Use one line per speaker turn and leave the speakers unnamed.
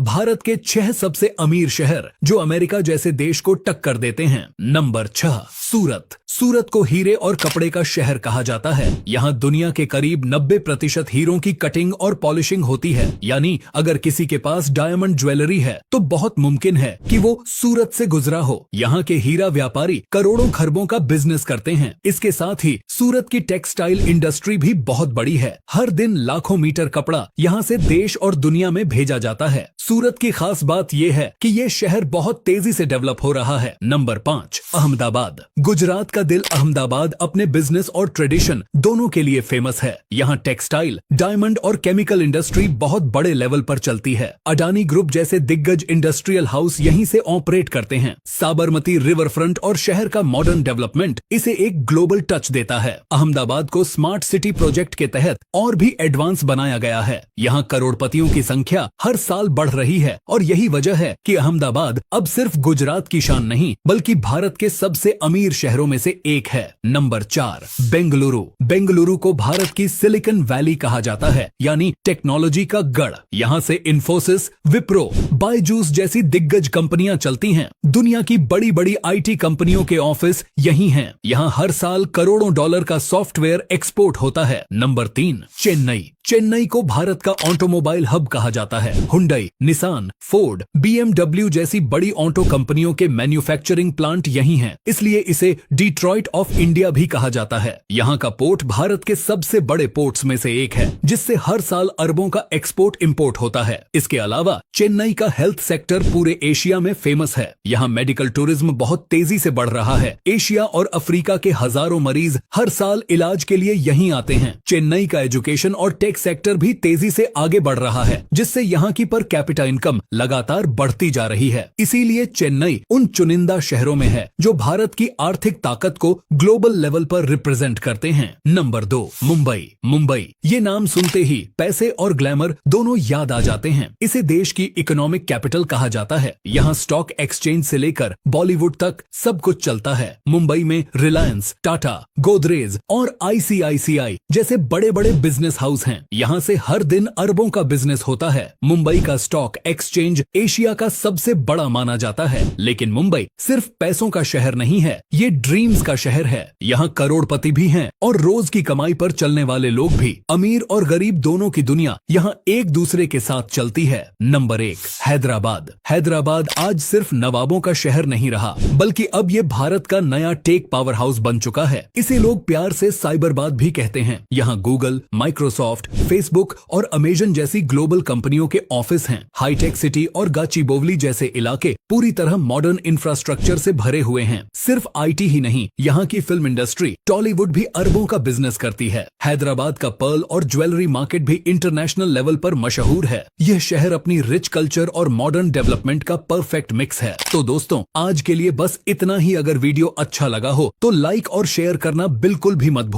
भारत के 6 सबसे अमीर शहर जो अमेरिका जैसे देश को टक्कर देते हैं। नंबर 6, सूरत। सूरत को हीरे और कपड़े का शहर कहा जाता है। यहाँ दुनिया के करीब 90% हीरों की कटिंग और पॉलिशिंग होती है। यानी अगर किसी के पास डायमंड ज्वेलरी है तो बहुत मुमकिन है कि वो सूरत से गुजरा हो। यहाँ के हीरा व्यापारी करोड़ों खरबों का बिजनेस करते हैं। इसके साथ ही सूरत की टेक्सटाइल इंडस्ट्री भी बहुत बड़ी है। हर दिन लाखों मीटर कपड़ा यहाँ से देश और दुनिया में भेजा जाता है। सूरत की खास बात यह है कि ये शहर बहुत तेजी से डेवलप हो रहा है। नंबर 5, अहमदाबाद। गुजरात का दिल अहमदाबाद अपने बिजनेस और ट्रेडिशन दोनों के लिए फेमस है। यहाँ टेक्सटाइल, डायमंड और केमिकल इंडस्ट्री बहुत बड़े लेवल पर चलती है। अडानी ग्रुप जैसे दिग्गज इंडस्ट्रियल हाउस यहीं से ऑपरेट करते हैं। साबरमती रिवर फ्रंट और शहर का मॉडर्न डेवलपमेंट इसे एक ग्लोबल टच देता है। अहमदाबाद को स्मार्ट सिटी प्रोजेक्ट के तहत और भी एडवांस बनाया गया है। यहाँ करोड़पतियों की संख्या हर साल बढ़ रही है और यही वजह है कि अहमदाबाद अब सिर्फ गुजरात की शान नहीं बल्कि भारत के सबसे अमीर शहरों में से एक है। नंबर 4, बेंगलुरु। बेंगलुरु को भारत की सिलिकॉन वैली कहा जाता है, यानी टेक्नोलॉजी का गढ़। यहाँ से इन्फोसिस, विप्रो, बायजूस जैसी दिग्गज कंपनियां चलती हैं। दुनिया की बड़ी बड़ी आईटी कंपनियों के ऑफिस यही हैं। यहाँ हर साल करोड़ों डॉलर का सॉफ्टवेयर एक्सपोर्ट होता है। नंबर 3, चेन्नई। चेन्नई को भारत का ऑटोमोबाइल हब कहा जाता है। हुंडई, निसान, फोर्ड, बीएमडब्ल्यू जैसी बड़ी ऑटो कंपनियों के मैन्युफैक्चरिंग प्लांट यही हैं। इसलिए इसे डिट्रॉइट ऑफ इंडिया भी कहा जाता है। यहाँ का पोर्ट भारत के सबसे बड़े पोर्ट्स में से एक है, जिससे हर साल अरबों का एक्सपोर्ट इंपोर्ट होता है। इसके अलावा चेन्नई का हेल्थ सेक्टर पूरे एशिया में फेमस है। यहाँ मेडिकल टूरिज्म बहुत तेजी से बढ़ रहा है। एशिया और अफ्रीका के हजारों मरीज हर साल इलाज के लिए यहीं आते हैं। चेन्नई का एजुकेशन और टेक सेक्टर भी तेजी से आगे बढ़ रहा है, जिससे यहाँ की पर कैपिटा इनकम लगातार बढ़ती जा रही है। इसीलिए चेन्नई उन चुनिंदा शहरों में है जो भारत की आर्थिक ताकत को ग्लोबल लेवल पर रिप्रेजेंट करते हैं। नंबर 2, मुंबई। मुंबई ये नाम सुनते ही पैसे और ग्लैमर दोनों याद आ जाते हैं। इसे देश की इकोनॉमिक कैपिटल कहा जाता है। यहाँ स्टॉक एक्सचेंज से लेकर बॉलीवुड तक सब कुछ चलता है। मुंबई में रिलायंस, टाटा, गोदरेज और आईसीआईसीआई जैसे बड़े बड़े बिजनेस हाउस हैं। यहाँ से हर दिन अरबों का बिजनेस होता है। मुंबई का स्टॉक एक्सचेंज एशिया का सबसे बड़ा माना जाता है। लेकिन मुंबई सिर्फ पैसों का शहर नहीं है, ये ड्रीम्स का शहर है। यहाँ करोड़पति भी हैं और रोज की कमाई पर चलने वाले लोग भी। अमीर और गरीब दोनों की दुनिया यहाँ एक दूसरे के साथ चलती है। नंबर 1, हैदराबाद। हैदराबाद आज सिर्फ नवाबों का शहर नहीं रहा, बल्कि अब ये भारत का नया टेक पावर हाउस बन चुका है। इसे लोग प्यार से साइबरबाद भी कहते हैं। यहाँ गूगल, माइक्रोसॉफ्ट, फेसबुक और अमेजन जैसी ग्लोबल कंपनियों के ऑफिस हैं। हाईटेक सिटी और गाचीबोवली जैसे इलाके पूरी तरह मॉडर्न इंफ्रास्ट्रक्चर से भरे हुए हैं। सिर्फ आईटी ही नहीं, यहाँ की फिल्म इंडस्ट्री टॉलीवुड भी अरबों का बिजनेस करती है। हैदराबाद का पर्ल और ज्वेलरी मार्केट भी इंटरनेशनल लेवल पर मशहूर है। यह शहर अपनी रिच कल्चर और मॉडर्न डेवलपमेंट का परफेक्ट मिक्स है। तो दोस्तों, आज के लिए बस इतना ही। अगर वीडियो अच्छा लगा हो तो लाइक और शेयर करना बिल्कुल भी मत भूलिए।